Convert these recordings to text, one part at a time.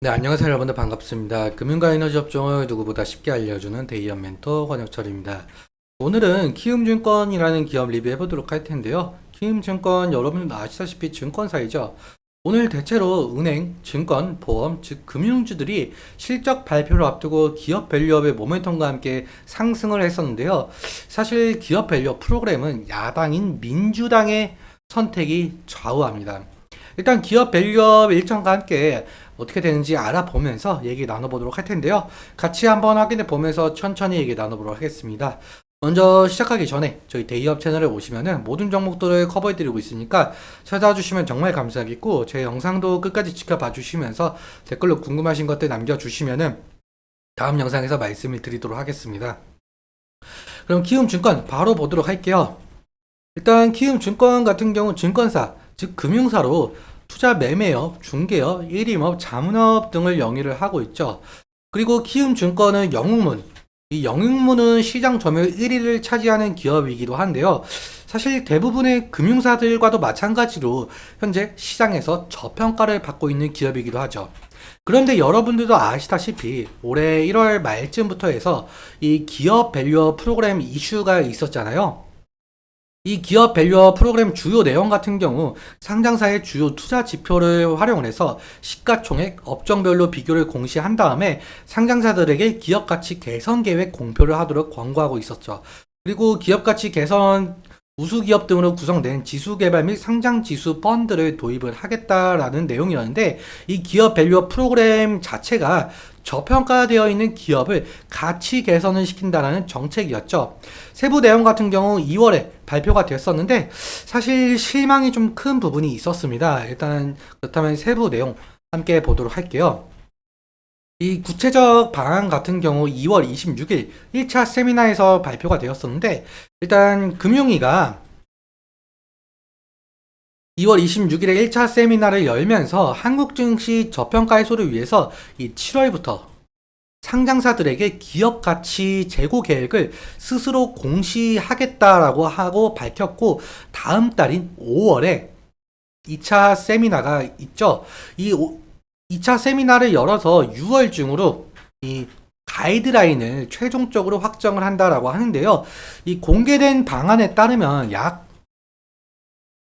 네, 안녕하세요 여러분들 반갑습니다. 금융과 에너지 업종을 누구보다 쉽게 알려주는 데이언 멘토 권혁철입니다. 오늘은 키움증권이라는 기업 리뷰해 보도록 할 텐데요. 키움증권 여러분 아시다시피 증권사이죠. 오늘 대체로 은행, 증권, 보험, 즉 금융주들이 실적 발표를 앞두고 기업 밸류업의 모멘텀과 함께 상승을 했었는데요. 사실 기업 밸류업 프로그램은 야당인 민주당의 선택이 좌우합니다. 일단 기업 밸류업 일정과 함께 어떻게 되는지 알아보면서 얘기 나눠보도록 할 텐데요. 같이 한번 확인해 보면서 천천히 얘기 나눠보도록 하겠습니다. 먼저 시작하기 전에 저희 데이업 채널에 오시면은 모든 종목들을 커버해드리고 있으니까 찾아주시면 정말 감사하겠고, 제 영상도 끝까지 지켜봐 주시면서 댓글로 궁금하신 것들 남겨주시면은 다음 영상에서 말씀을 드리도록 하겠습니다. 그럼 키움증권 바로 보도록 할게요. 일단 키움증권 같은 경우 증권사, 즉 금융사로 투자 매매업, 중개업, 일임업, 자문업 등을 영위를 하고 있죠. 그리고 키움증권은 영웅문, 이 영웅문은 시장 점유율 1위를 차지하는 기업이기도 한데요. 사실 대부분의 금융사들과도 마찬가지로 현재 시장에서 저평가를 받고 있는 기업이기도 하죠. 그런데 여러분들도 아시다시피 올해 1월 말쯤부터 해서 이 기업 밸류업 프로그램 이슈가 있었잖아요. 이 기업 밸류업 프로그램 주요 내용 같은 경우 상장사의 주요 투자 지표를 활용을 해서 시가총액, 업종별로 비교를 공시한 다음에 상장사들에게 기업 가치 개선 계획 공표를 하도록 권고하고 있었죠. 그리고 기업 가치 개선 우수 기업 등으로 구성된 지수 개발 및 상장 지수 펀드를 도입을 하겠다라는 내용이었는데, 이 기업 밸류업 프로그램 자체가 저평가되어 있는 기업을 가치 개선을 시킨다는 정책이었죠. 세부 내용 같은 경우 2월에 발표가 됐었는데 사실 실망이 좀 큰 부분이 있었습니다. 일단 그렇다면 세부 내용 함께 보도록 할게요. 이 구체적 방안 같은 경우 2월 26일 1차 세미나에서 발표가 되었었는데, 일단 금융위가 2월 26일에 1차 세미나를 열면서 한국 증시 저평가 해소를 위해서 이 7월부터 상장사들에게 기업 가치 제고 계획을 스스로 공시하겠다라고 하고 밝혔고, 다음 달인 5월에 2차 세미나가 있죠. 이 2차 세미나를 열어서 6월 중으로 이 가이드라인을 최종적으로 확정을 한다라고 하는데요. 이 공개된 방안에 따르면 약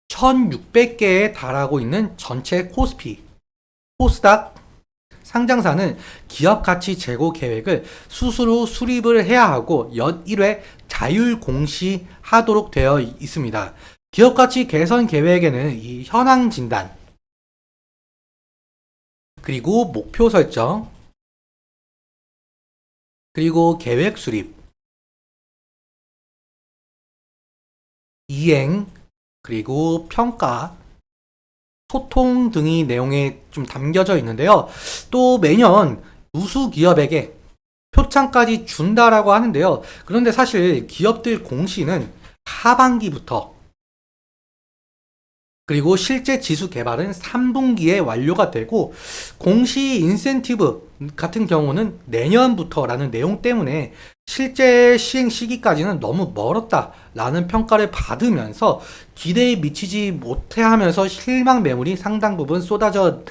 1600개에 달하고 있는 전체 코스피, 코스닥 상장사는 기업 가치 제고 계획을 스스로 수립을 해야 하고 연 1회 자율 공시하도록 되어 있습니다. 기업 가치 개선 계획에는 이 현황 진단, 그리고 목표 설정, 그리고 계획 수립, 이행, 그리고 평가, 소통 등이 내용에 좀 담겨져 있는데요. 또 매년 우수 기업에게 표창까지 준다라고 하는데요. 그런데 사실 기업들 공시는 하반기부터, 그리고 실제 지수 개발은 3분기에 완료가 되고, 공시 인센티브 같은 경우는 내년부터라는 내용 때문에 실제 시행 시기까지는 너무 멀었다라는 평가를 받으면서 기대에 미치지 못해 하면서 실망 매물이 상당 부분 쏟아져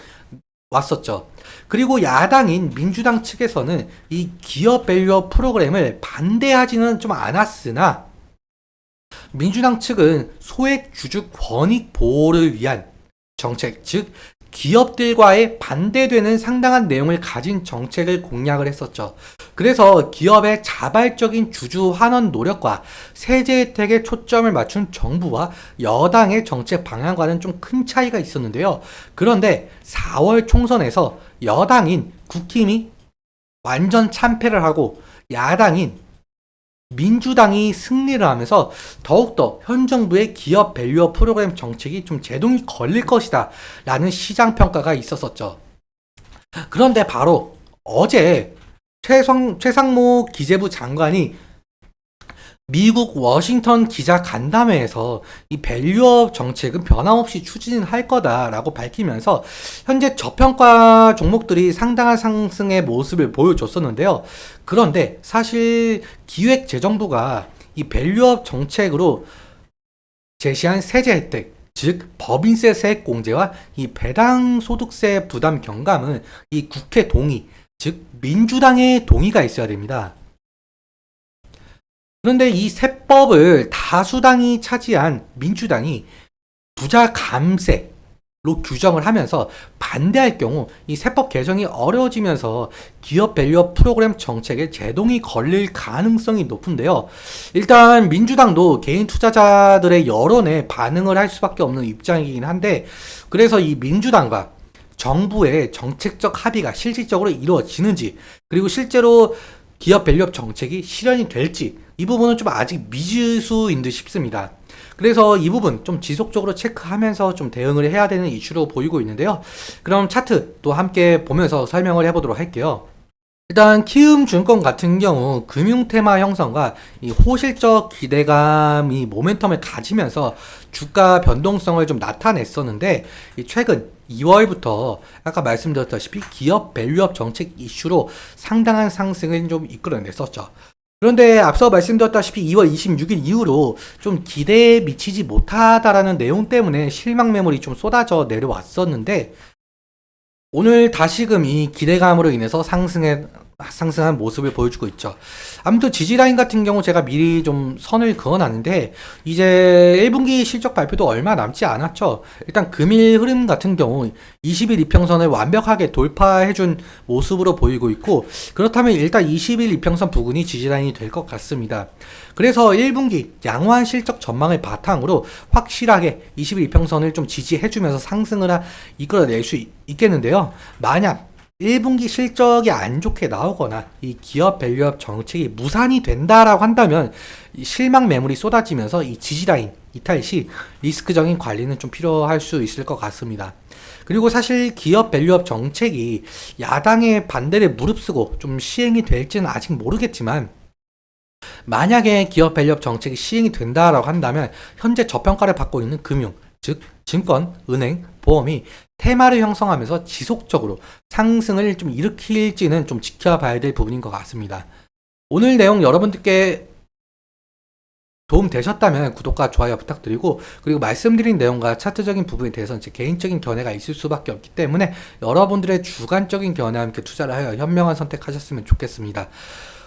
왔었죠. 그리고 야당인 민주당 측에서는 이 기업 밸류업 프로그램을 반대하지는 좀 않았으나, 민주당 측은 소액 주주 권익 보호를 위한 정책, 즉 기업들과의 반대되는 상당한 내용을 가진 정책을 공약을 했었죠. 그래서 기업의 자발적인 주주 환원 노력과 세제 혜택에 초점을 맞춘 정부와 여당의 정책 방향과는 좀 큰 차이가 있었는데요. 그런데 4월 총선에서 여당인 국힘이 완전 참패를 하고 야당인 민주당이 승리를 하면서 더욱더 현 정부의 기업 밸류업 프로그램 정책이 좀 제동이 걸릴 것이다 라는 시장 평가가 있었었죠. 그런데 바로 어제 최상무 기재부 장관이 미국 워싱턴 기자 간담회에서 이 밸류업 정책은 변함없이 추진할 거다라고 밝히면서 현재 저평가 종목들이 상당한 상승의 모습을 보여줬었는데요. 그런데 사실 기획재정부가 이 밸류업 정책으로 제시한 세제 혜택, 즉 법인세 세액 공제와 이 배당 소득세 부담 경감은 이 국회 동의, 즉 민주당의 동의가 있어야 됩니다. 그런데 이 세법을 다수당이 차지한 민주당이 부자 감세로 규정을 하면서 반대할 경우 이 세법 개정이 어려워지면서 기업 밸류업 프로그램 정책에 제동이 걸릴 가능성이 높은데요. 일단 민주당도 개인 투자자들의 여론에 반응을 할 수밖에 없는 입장이긴 한데, 그래서 이 민주당과 정부의 정책적 합의가 실질적으로 이루어지는지, 그리고 실제로 기업 밸류업 정책이 실현이 될지, 이 부분은 좀 아직 미지수인 듯 싶습니다. 그래서 이 부분 좀 지속적으로 체크하면서 좀 대응을 해야 되는 이슈로 보이고 있는데요. 그럼 차트 또 함께 보면서 설명을 해보도록 할게요. 일단 키움증권 같은 경우 금융 테마 형성과 이 호실적 기대감이 모멘텀을 가지면서 주가 변동성을 좀 나타냈었는데, 최근 2월부터 아까 말씀드렸다시피 기업 밸류업 정책 이슈로 상당한 상승을 좀 이끌어냈었죠. 그런데 앞서 말씀드렸다시피 2월 26일 이후로 좀 기대에 미치지 못하다라는 내용 때문에 실망 매물이 좀 쏟아져 내려왔었는데, 오늘 다시금 이 기대감으로 인해서 상승한 모습을 보여주고 있죠. 아무튼 지지라인 같은 경우 제가 미리 좀 선을 그어놨는데, 이제 1분기 실적 발표도 얼마 남지 않았죠. 일단 금일 흐름 같은 경우 20일 이평선을 완벽하게 돌파해준 모습으로 보이고 있고, 그렇다면 일단 20일 이평선 부근이 지지라인이 될 것 같습니다. 그래서 1분기 양호한 실적 전망을 바탕으로 확실하게 20일 이평선을 좀 지지해주면서 상승을 이끌어낼 수 있겠는데요. 만약 1분기 실적이 안 좋게 나오거나 이 기업 밸류업 정책이 무산이 된다라고 한다면 이 실망 매물이 쏟아지면서 이 지지라인 이탈 시 리스크적인 관리는 좀 필요할 수 있을 것 같습니다. 그리고 사실 기업 밸류업 정책이 야당의 반대를 무릅쓰고 좀 시행이 될지는 아직 모르겠지만, 만약에 기업 밸류업 정책이 시행이 된다라고 한다면 현재 저평가를 받고 있는 금융, 즉 증권, 은행, 보험이 테마를 형성하면서 지속적으로 상승을 좀 일으킬지는 좀 지켜봐야 될 부분인 것 같습니다. 오늘 내용 여러분들께 도움 되셨다면 구독과 좋아요 부탁드리고, 그리고 말씀드린 내용과 차트적인 부분에 대해서는 제 개인적인 견해가 있을 수밖에 없기 때문에 여러분들의 주관적인 견해와 함께 투자를 하여 현명한 선택하셨으면 좋겠습니다.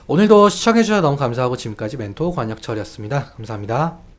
오늘도 시청해주셔서 너무 감사하고 지금까지 멘토 권혁철이었습니다. 감사합니다.